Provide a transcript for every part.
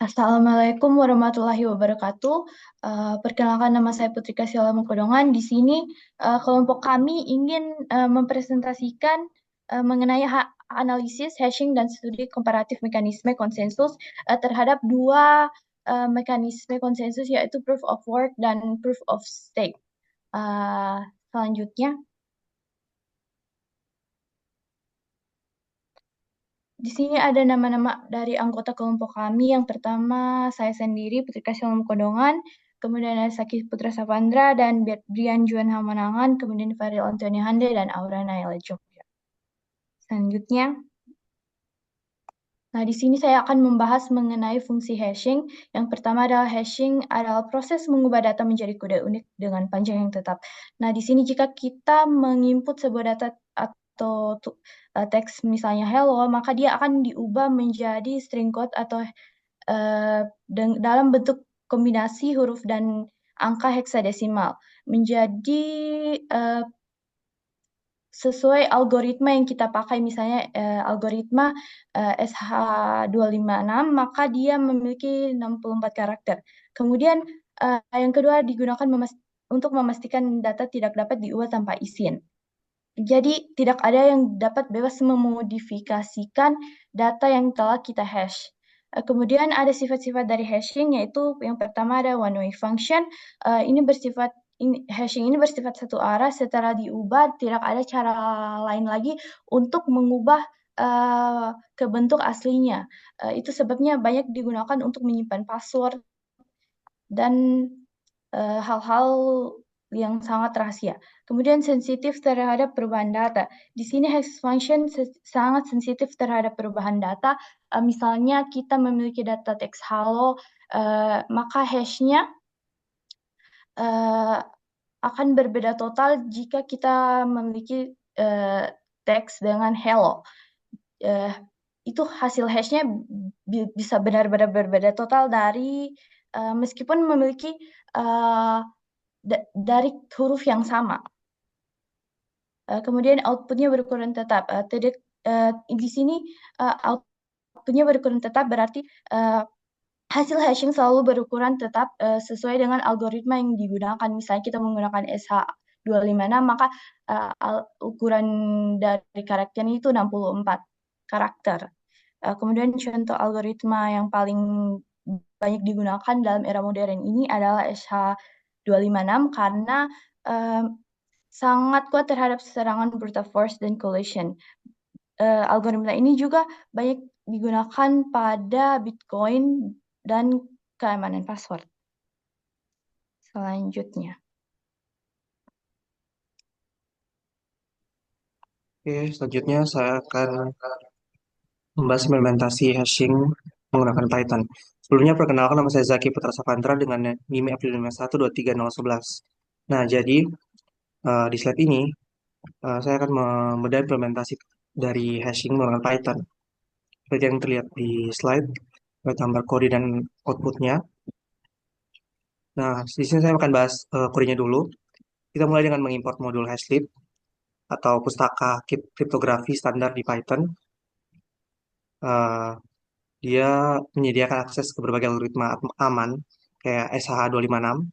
Assalamualaikum warahmatullahi wabarakatuh. Perkenalkan nama saya Putri Kasiala Mukodongan. Di sini kelompok kami ingin mempresentasikan mengenai analisis, hashing, dan studi komparatif mekanisme konsensus terhadap dua mekanisme konsensus yaitu proof of work dan proof of stake. Selanjutnya. Di sini ada nama-nama dari anggota kelompok kami. Yang pertama, saya sendiri, Putri Kasih Kodongan, kemudian ada Saki Putra Savandra, dan Brian Juan Hamanangan, kemudian Faril Anthony Hande, dan Aura Naila Jogja. Selanjutnya, nah di sini saya akan membahas mengenai fungsi hashing. Yang pertama adalah hashing adalah proses mengubah data menjadi kode unik dengan panjang yang tetap. Nah di sini jika kita menginput sebuah data atau teks misalnya hello, maka dia akan diubah menjadi string code atau dalam bentuk kombinasi huruf dan angka heksadesimal menjadi sesuai algoritma yang kita pakai, misalnya algoritma SH256, maka dia memiliki 64 karakter. Kemudian yang kedua digunakan untuk memastikan data tidak dapat diubah tanpa izin. Jadi tidak ada yang dapat bebas memodifikasikan data yang telah kita hash. Kemudian ada sifat-sifat dari hashing, yaitu yang pertama ada one way function. Hashing ini bersifat satu arah. Setelah diubah tidak ada cara lain lagi untuk mengubah ke bentuk aslinya. Itu sebabnya banyak digunakan untuk menyimpan password dan hal-hal yang sangat rahasia. Kemudian sensitif terhadap perubahan data. Di sini hash function sangat sensitif terhadap perubahan data. Misalnya kita memiliki data teks halo, maka hashnya akan berbeda total jika kita memiliki teks dengan hello. Itu hasil hashnya bisa benar-benar berbeda total dari meskipun memiliki dari huruf yang sama. Kemudian outputnya berukuran tetap. Di sini outputnya berukuran tetap berarti hasil hashing selalu berukuran tetap sesuai dengan algoritma yang digunakan. Misalnya kita menggunakan SH256, maka ukuran dari karakternya itu 64 karakter. Kemudian contoh algoritma yang paling banyak digunakan dalam era modern ini adalah SH256 karena sangat kuat terhadap serangan brute force dan collision. Algoritma ini juga banyak digunakan pada Bitcoin dan keamanan password. Selanjutnya. Oke, selanjutnya saya akan membahas implementasi hashing menggunakan Python. Sebelumnya perkenalkan nama saya Zaki Putra Sapantra dengan NIM April 51230111. Nah, jadi di slide ini saya akan membedah implementasi dari hashing menggunakan Python. Seperti yang terlihat di slide, ada gambar kode dan outputnya. Nah, di sini saya akan bahas kodenya dulu. Kita mulai dengan mengimport modul hashlib atau pustaka kriptografi standar di Python. Eh, Dia menyediakan akses ke berbagai algoritma aman, kayak SH256.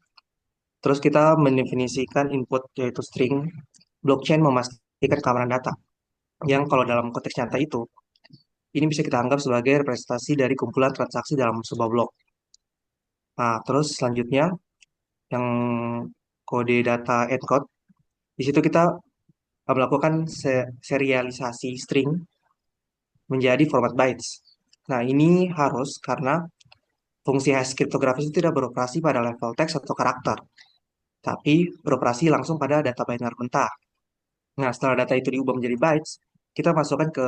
Terus kita mendefinisikan input yaitu string. Blockchain memastikan keamanan data, yang kalau dalam konteks nyata itu, ini bisa kita anggap sebagai representasi dari kumpulan transaksi dalam sebuah blok. Nah, terus selanjutnya, yang kode data encode, di situ kita melakukan serialisasi string menjadi format bytes. Nah, ini harus karena fungsi hash kriptografis itu tidak beroperasi pada level teks atau karakter, tapi beroperasi langsung pada data biner mentah. Nah, setelah data itu diubah menjadi bytes, kita masukkan ke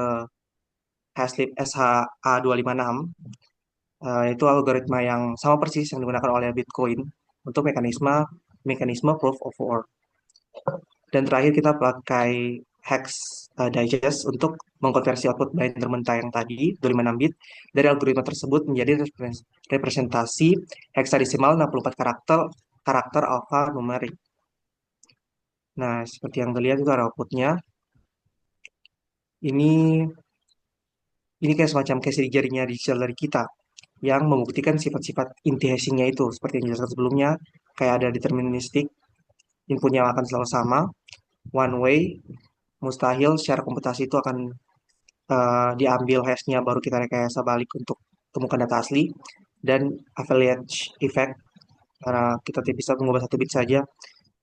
hashlib SHA256, itu algoritma yang sama persis yang digunakan oleh Bitcoin untuk mekanisme mekanisme proof of work. Dan terakhir kita pakai hex digest untuk mengkonversi output binder mentah yang tadi 256 bit dari algoritma tersebut menjadi representasi heksadesimal 64 karakter karakter alphanumerik. Nah, seperti yang terlihat itu ada outputnya. Ini kayak semacam case jarinya digital dari kita. yang membuktikan sifat-sifat inti hashingnya itu seperti yang dijelaskan sebelumnya, kayak ada deterministik, inputnya akan selalu sama, one way, mustahil secara komputasi itu akan diambil hashnya baru kita rekayasa balik untuk temukan data asli, dan avalanche effect karena kita tidak bisa mengubah satu bit saja,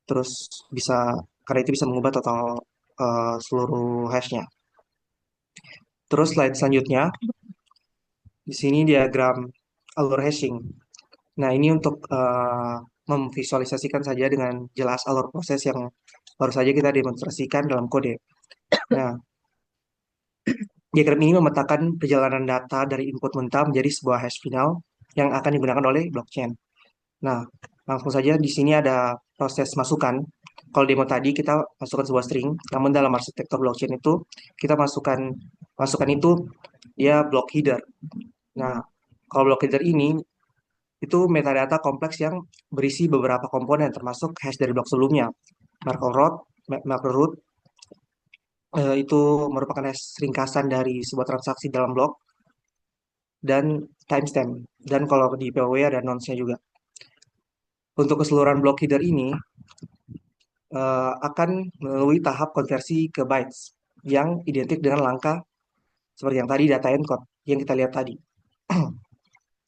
terus bisa karena itu bisa mengubah total seluruh hashnya. Terus slide selanjutnya, di sini diagram alur hashing. Nah, ini untuk memvisualisasikan saja dengan jelas alur proses yang baru saja kita demonstrasikan dalam kode. Nah, diagram ini memetakan perjalanan data dari input mentah menjadi sebuah hash final yang akan digunakan oleh blockchain. Nah, langsung saja di sini ada proses masukan. Kalau demo tadi kita masukkan sebuah string, namun dalam arsitektur blockchain itu kita masukkan masukan itu dia block header. Nah, kalau block header ini itu metadata kompleks yang berisi beberapa komponen termasuk hash dari blok sebelumnya. Marker root itu merupakan hash ringkasan dari sebuah transaksi dalam blok dan timestamp. Dan kalau di POW ada nonce-nya juga. Untuk keseluruhan block header ini akan melalui tahap konversi ke bytes yang identik dengan langkah seperti yang tadi data encode yang kita lihat tadi.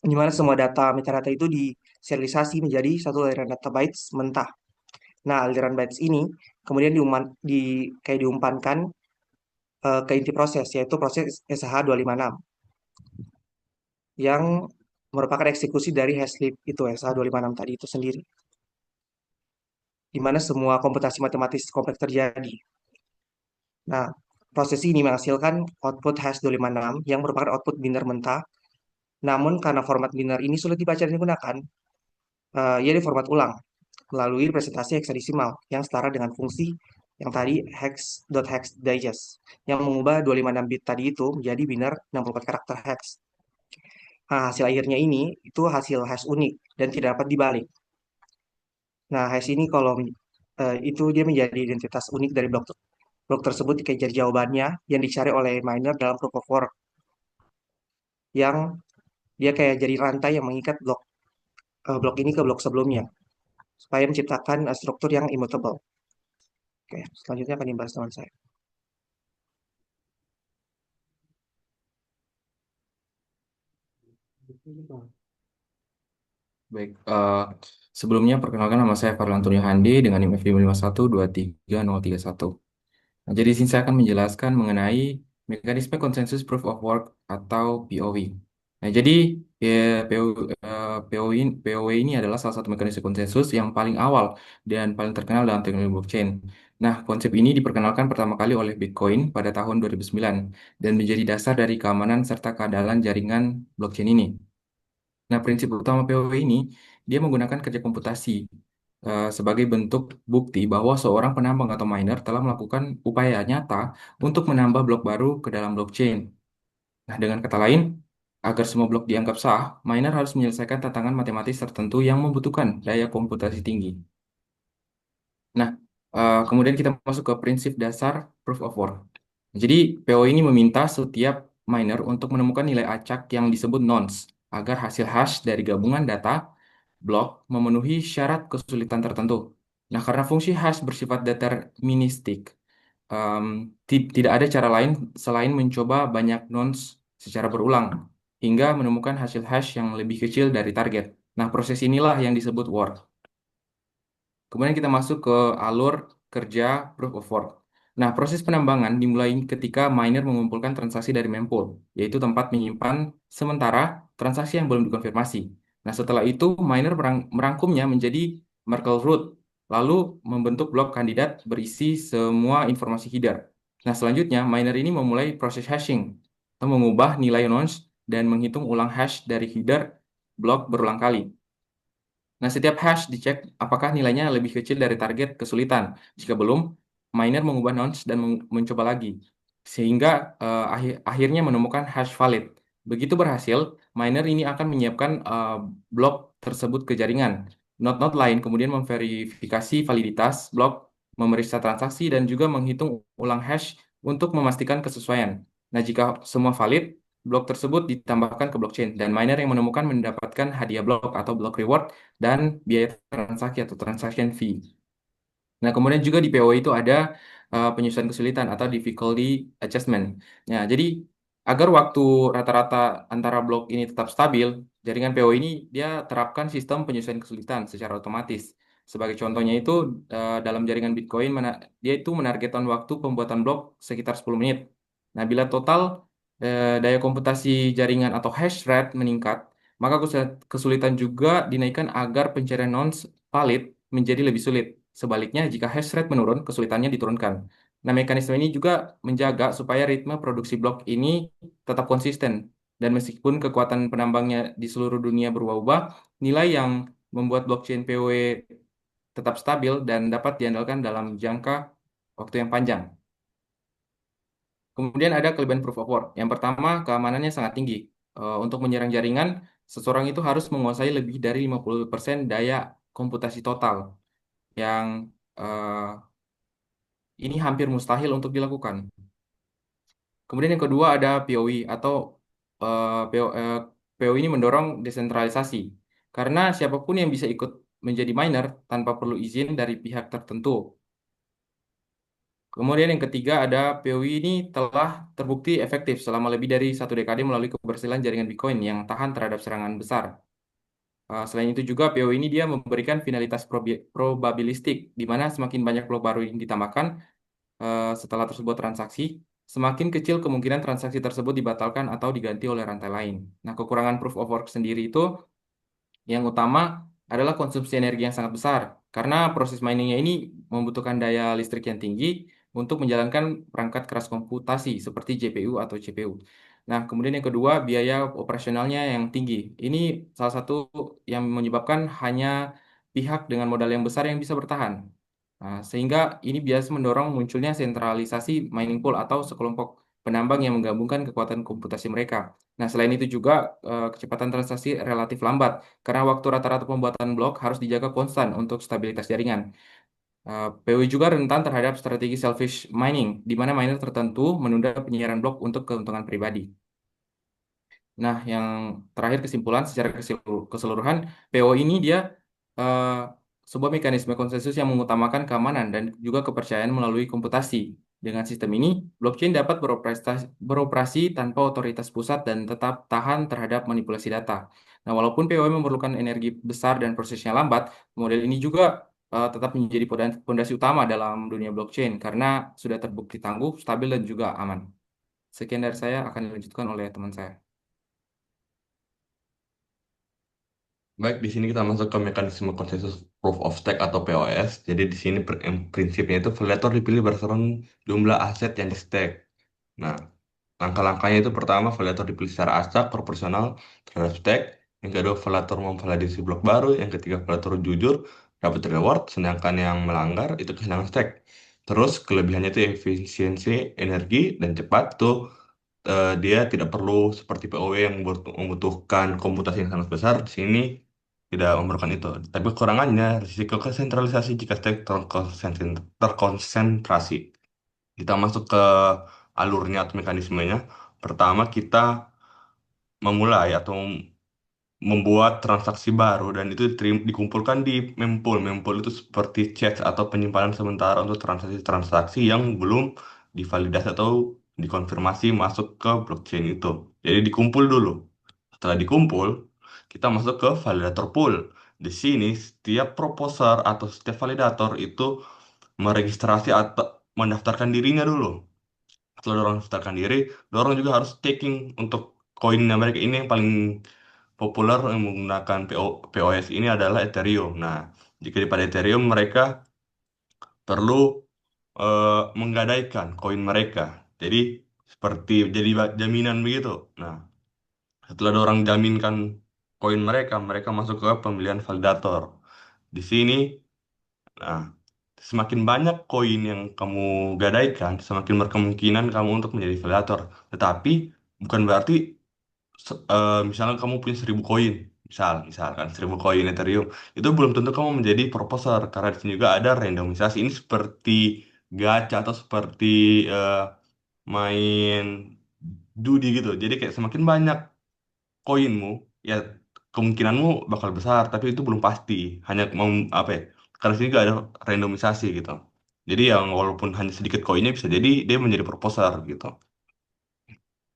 Di mana semua data metadata itu diserialisasi menjadi satu aliran data bytes mentah. Nah, aliran bytes ini kemudian kayak diumpankan ke inti proses, yaitu proses SH256 yang merupakan eksekusi dari hashlib itu SH256 tadi itu sendiri, di mana semua komputasi matematis kompleks terjadi. Nah, proses ini menghasilkan output hash 256 yang merupakan output biner mentah. Namun karena format biner ini sulit dibaca dan digunakan, ia diformat ulang melalui representasi heksadesimal yang setara dengan fungsi yang tadi hex.hexdigest yang mengubah 256 bit tadi itu menjadi biner 64 karakter hex. Nah, hasil akhirnya ini itu hasil hash unik dan tidak dapat dibalik. Nah, hash ini kalau itu dia menjadi identitas unik dari blok tersebut kayak jadi jawabannya yang dicari oleh miner dalam proof of work yang dia kayak jadi rantai yang mengikat blok ini ke blok sebelumnya supaya menciptakan struktur yang immutable. Oke, selanjutnya akan dibahas teman saya. Baik, sebelumnya perkenalkan nama saya Farlan Antonio Handi dengan NIM FB 5123031. Nah, jadi di sini saya akan menjelaskan mengenai mekanisme konsensus proof of work atau POW. Nah, jadi POW ini adalah salah satu mekanisme konsensus yang paling awal dan paling terkenal dalam teknologi blockchain. Nah, konsep ini diperkenalkan pertama kali oleh Bitcoin pada tahun 2009 dan menjadi dasar dari keamanan serta keandalan jaringan blockchain ini. Nah, prinsip utama POW ini, dia menggunakan kerja komputasi sebagai bentuk bukti bahwa seorang penambang atau miner telah melakukan upaya nyata untuk menambah blok baru ke dalam blockchain. Nah, dengan kata lain, agar semua blok dianggap sah, miner harus menyelesaikan tantangan matematis tertentu yang membutuhkan daya komputasi tinggi. Nah, kemudian kita masuk ke prinsip dasar proof of work. Jadi, PO ini meminta setiap miner untuk menemukan nilai acak yang disebut nonce agar hasil hash dari gabungan data blok memenuhi syarat kesulitan tertentu. Nah, karena fungsi hash bersifat deterministik, em, tidak ada cara lain selain mencoba banyak nonce secara berulang hingga menemukan hasil hash yang lebih kecil dari target. Nah, proses inilah yang disebut work. Kemudian kita masuk ke alur kerja proof of work. Nah, proses penambangan dimulai ketika miner mengumpulkan transaksi dari mempool, yaitu tempat menyimpan sementara transaksi yang belum dikonfirmasi. Nah, setelah itu miner merangkumnya menjadi Merkle root, lalu membentuk blok kandidat berisi semua informasi header. Nah, selanjutnya miner ini memulai proses hashing, atau mengubah nilai nonce dan menghitung ulang hash dari header blok berulang kali. Nah, setiap hash dicek apakah nilainya lebih kecil dari target kesulitan. Jika belum, miner mengubah nonce dan mencoba lagi. Sehingga akhirnya menemukan hash valid. Begitu berhasil, miner ini akan menyiapkan blok tersebut ke jaringan. Node-node lain kemudian memverifikasi validitas blok, memeriksa transaksi, dan juga menghitung ulang hash untuk memastikan kesesuaian. Nah, jika semua valid, blok tersebut ditambahkan ke blockchain dan miner yang menemukan mendapatkan hadiah blok atau block reward dan biaya transaksi atau transaction fee. Nah, kemudian juga di PO itu ada penyesuaian kesulitan atau difficulty adjustment. Nah, jadi agar waktu rata-rata antara blok ini tetap stabil, jaringan PO ini dia terapkan sistem penyesuaian kesulitan secara otomatis. Sebagai contohnya itu dalam jaringan Bitcoin dia itu menargetkan waktu pembuatan blok sekitar 10 menit. Nah, bila total daya komputasi jaringan atau hash rate meningkat, maka kesulitan juga dinaikkan agar pencarian non valid menjadi lebih sulit. Sebaliknya, jika hash rate menurun, kesulitannya diturunkan. Nah, mekanisme ini juga menjaga supaya ritme produksi blok ini tetap konsisten. Dan meskipun kekuatan penambangnya di seluruh dunia berubah-ubah, nilai yang membuat blockchain PoW tetap stabil dan dapat diandalkan dalam jangka waktu yang panjang. Kemudian ada kelebihan proof of work. Yang pertama, keamanannya sangat tinggi. Untuk menyerang jaringan, seseorang itu harus menguasai lebih dari 50% daya komputasi total yang eh, ini hampir mustahil untuk dilakukan. Kemudian yang kedua ada POE atau POE ini mendorong desentralisasi karena siapapun yang bisa ikut menjadi miner tanpa perlu izin dari pihak tertentu. Kemudian yang ketiga ada POE ini telah terbukti efektif selama lebih dari 1 dekade melalui keberhasilan jaringan Bitcoin yang tahan terhadap serangan besar. Selain itu juga POE ini dia memberikan finalitas probabilistik, di mana semakin banyak blok baru yang ditambahkan, setelah tersebut transaksi, semakin kecil kemungkinan transaksi tersebut dibatalkan atau diganti oleh rantai lain. Nah, kekurangan proof of work sendiri itu yang utama adalah konsumsi energi yang sangat besar, karena proses miningnya ini membutuhkan daya listrik yang tinggi untuk menjalankan perangkat keras komputasi seperti GPU atau CPU. Nah, kemudian yang kedua, biaya operasionalnya yang tinggi. Ini salah satu yang menyebabkan hanya pihak dengan modal yang besar yang bisa bertahan. Nah, sehingga ini biasa mendorong munculnya sentralisasi mining pool atau sekelompok penambang yang menggabungkan kekuatan komputasi mereka. Nah, selain itu juga kecepatan transaksi relatif lambat karena waktu rata-rata pembuatan blok harus dijaga konstan untuk stabilitas jaringan. POI juga rentan terhadap strategi selfish mining, di mana miner tertentu menunda penyiaran blok untuk keuntungan pribadi. Nah, yang terakhir kesimpulan secara keseluruhan, PO ini dia eh, sebuah mekanisme konsensus yang mengutamakan keamanan dan juga kepercayaan melalui komputasi. Dengan sistem ini, blockchain dapat beroperasi tanpa otoritas pusat dan tetap tahan terhadap manipulasi data. Nah, walaupun POI memerlukan energi besar dan prosesnya lambat, model ini juga tetap menjadi fondasi utama dalam dunia blockchain karena sudah terbukti tangguh, stabil, dan juga aman. Sekian dari saya akan dilanjutkan oleh teman saya. Baik, di sini kita masuk ke mekanisme konsensus proof of stake atau POS. Jadi di sini prinsipnya itu validator dipilih berdasarkan jumlah aset yang di stake. Nah, langkah-langkahnya itu pertama, validator dipilih secara acak, proporsional terhadap stake. Yang kedua, validator memvalidasi blok baru. Yang ketiga, validator jujur, dapat reward. Sedangkan yang melanggar itu kehilangan stake. Terus kelebihannya itu efisiensi, energi, dan cepat. Tuh dia tidak perlu seperti POW yang membutuhkan komputasi yang sangat besar. Di sini tidak memerlukan itu. Tapi kekurangannya, risiko kesentralisasi jika stake terkonsentrasi. Kita masuk ke alurnya atau mekanismenya. Pertama, kita memulai atau membuat transaksi baru dan itu dikumpulkan di mempool. Mempool itu seperti cache atau penyimpanan sementara untuk transaksi-transaksi yang belum divalidasi atau dikonfirmasi masuk ke blockchain itu. Jadi dikumpul dulu. Setelah dikumpul, kita masuk ke validator pool. Di sini setiap proposer atau setiap validator itu meregistrasi atau mendaftarkan dirinya dulu. Setelah orang mendaftarkan diri, orang juga harus staking untuk koinnya mereka. Ini yang paling populer yang menggunakan POS ini adalah Ethereum. Nah, jika pada Ethereum mereka perlu menggadaikan koin mereka. Jadi seperti jadi jaminan begitu. Nah, setelah ada orang jaminkan koin mereka, mereka masuk ke pemilihan validator. Di sini, nah, semakin banyak koin yang kamu gadaikan, semakin berkemungkinan kamu untuk menjadi validator. Tetapi bukan berarti misalnya kamu punya 1.000 koin, misalkan 1.000 koin Ethereum, itu belum tentu kamu menjadi proposer karena di sini juga ada randomisasi. Ini seperti gacha atau seperti main judi gitu. Jadi kayak semakin banyak koinmu, ya kemungkinanmu bakal besar, tapi itu belum pasti. Hanya mau apa ya? Karena sini gak ada randomisasi gitu. Jadi yang walaupun hanya sedikit koinnya bisa jadi dia menjadi proposal gitu.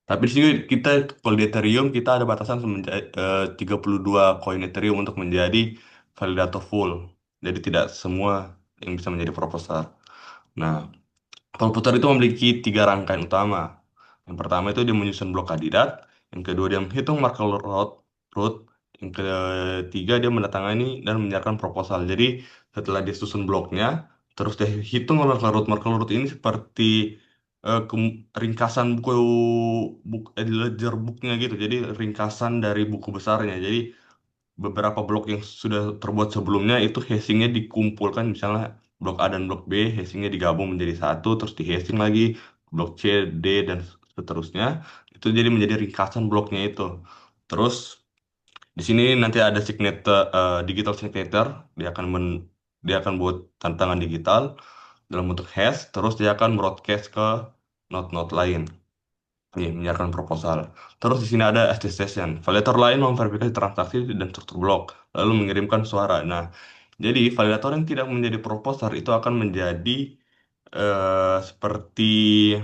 Tapi di sini kita kalau di Ethereum kita ada batasan 32 koin Ethereum untuk menjadi validator full. Jadi tidak semua yang bisa menjadi proposal. Nah, komputer itu memiliki tiga rangkaian utama. Yang pertama itu dia menyusun blok kandidat, yang kedua dia menghitung marker root, yang ketiga dia mendatangani dan menyiarkan proposal. Jadi setelah dia susun bloknya, terus dia hitung marker root ini seperti ringkasan ledger booknya gitu. Jadi ringkasan dari buku besarnya. Jadi beberapa blok yang sudah terbuat sebelumnya itu hashingnya dikumpulkan, misalnya blok A dan blok B hashingnya digabung menjadi satu, terus di hashing lagi blok C, D, dan seterusnya, itu jadi menjadi ringkasan bloknya itu. Terus di sini nanti ada signature, digital signature, dia akan dia akan buat tantangan digital dalam bentuk hash, terus dia akan broadcast ke node-node lain. Iya, menyiarkan proposal. Terus di sini ada attestation. Validator lain memverifikasi transaksi dan struktur blok, lalu mengirimkan suara. Nah, jadi validator yang tidak menjadi proposal itu akan menjadi seperti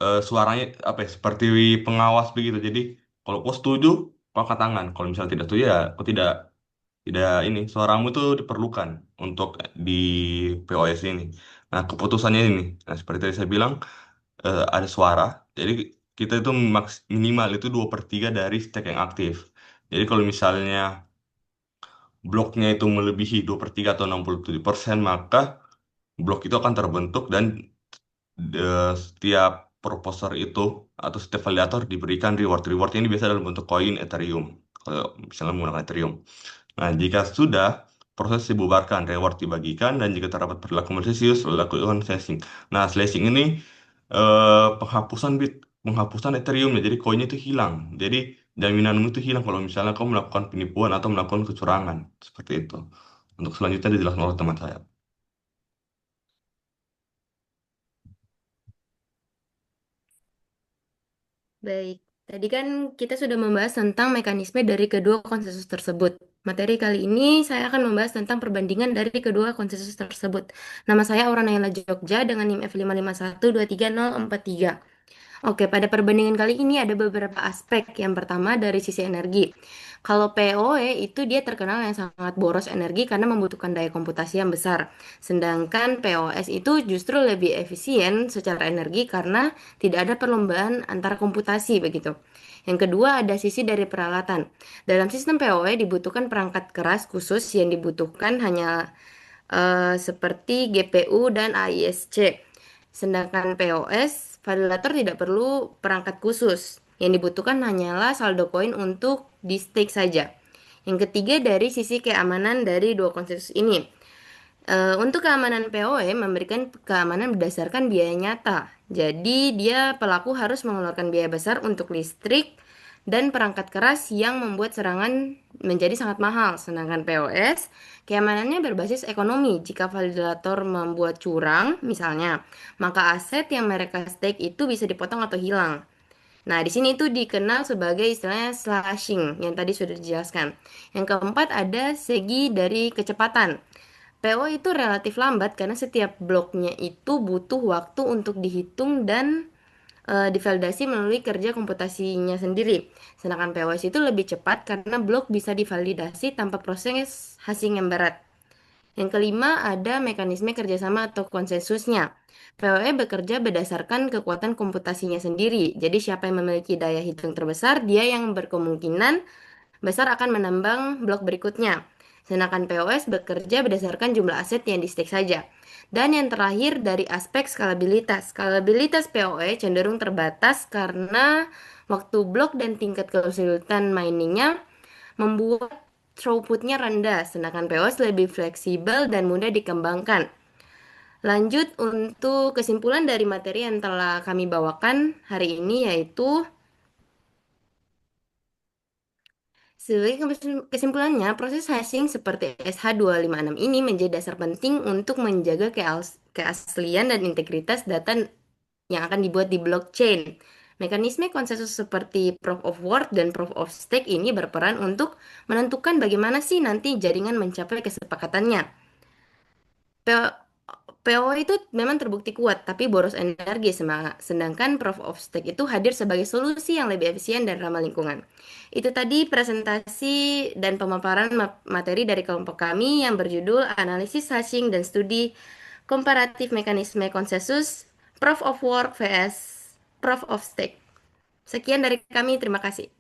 suaranya apa ya? Seperti pengawas begitu. Jadi kalau kau setuju, kau angkat tangan. Kalau misalnya tidak setuju ya, kau tidak ini. Suaramu itu diperlukan untuk di POS ini. Nah, keputusannya ini. Nah, seperti tadi saya bilang ada suara. Jadi kita itu minimal itu 2/3 dari stack yang aktif. Jadi kalau misalnya bloknya itu melebihi 2/3 atau 67%, maka blok itu akan terbentuk dan setiap proposer itu atau setiap validator diberikan reward. Reward ini biasa dalam bentuk koin Ethereum. Kalau misalnya menggunakan Ethereum. Nah, jika sudah, proses dibubarkan, reward dibagikan, dan jika terdapat perilaku malisius, lakukan slashing. Nah, slashing ini penghapusan Ethereum ya, jadi koinnya itu hilang. Jadi jaminanmu itu hilang kalau misalnya kamu melakukan penipuan atau melakukan kecurangan. Seperti itu. Untuk selanjutnya dijelaskan oleh teman saya. Baik, tadi kan kita sudah membahas tentang mekanisme dari kedua konsensus tersebut. Materi kali ini saya akan membahas tentang perbandingan dari kedua konsensus tersebut. Nama saya Aura Naila Jogja dengan NIM F55123043. Oke, pada perbandingan kali ini ada beberapa aspek. Yang pertama dari sisi energi. Kalau PoE itu dia terkenal yang sangat boros energi karena membutuhkan daya komputasi yang besar. Sedangkan POS itu justru lebih efisien secara energi karena tidak ada perlombaan antara komputasi begitu. Yang kedua ada sisi dari peralatan. Dalam sistem PoE dibutuhkan perangkat keras khusus yang dibutuhkan hanya seperti GPU dan AISC. Sedangkan POS, validator tidak perlu perangkat khusus. Yang dibutuhkan hanyalah saldo koin untuk di stake saja. Yang ketiga dari sisi keamanan dari dua konsensus ini. Untuk keamanan PoE memberikan keamanan berdasarkan biaya nyata. Jadi dia pelaku harus mengeluarkan biaya besar untuk listrik dan perangkat keras yang membuat serangan menjadi sangat mahal. Sedangkan POS keamanannya berbasis ekonomi. Jika validator membuat curang misalnya, maka aset yang mereka stake itu bisa dipotong atau hilang. Nah, di sini itu dikenal sebagai istilahnya slashing yang tadi sudah dijelaskan. Yang keempat ada segi dari kecepatan. PO itu relatif lambat karena setiap bloknya itu butuh waktu untuk dihitung dan divalidasi melalui kerja komputasinya sendiri. Sedangkan POS itu lebih cepat karena blok bisa divalidasi tanpa proses hashing yang berat. Yang kelima ada mekanisme kerjasama atau konsensusnya. POE bekerja berdasarkan kekuatan komputasinya sendiri. Jadi siapa yang memiliki daya hitung terbesar, dia yang berkemungkinan besar akan menambang blok berikutnya. Sedangkan POS bekerja berdasarkan jumlah aset yang di stake saja. Dan yang terakhir dari aspek skalabilitas. Skalabilitas PoE cenderung terbatas karena waktu blok dan tingkat kesulitan miningnya membuat throughputnya rendah, sedangkan POS lebih fleksibel dan mudah dikembangkan. Lanjut untuk kesimpulan dari materi yang telah kami bawakan hari ini yaitu sebagai kesimpulannya, proses hashing seperti SH256 ini menjadi dasar penting untuk menjaga keaslian dan integritas data yang akan dibuat di blockchain. Mekanisme konsensus seperti Proof of Work dan Proof of Stake ini berperan untuk menentukan bagaimana sih nanti jaringan mencapai kesepakatannya. P- PO itu memang terbukti kuat, tapi boros energi, sedangkan Proof of Stake itu hadir sebagai solusi yang lebih efisien dan ramah lingkungan. Itu tadi presentasi dan pemaparan materi dari kelompok kami yang berjudul Analisis Hashing dan Studi Komparatif Mekanisme Konsensus Proof of Work vs Proof of Stake. Sekian dari kami, terima kasih.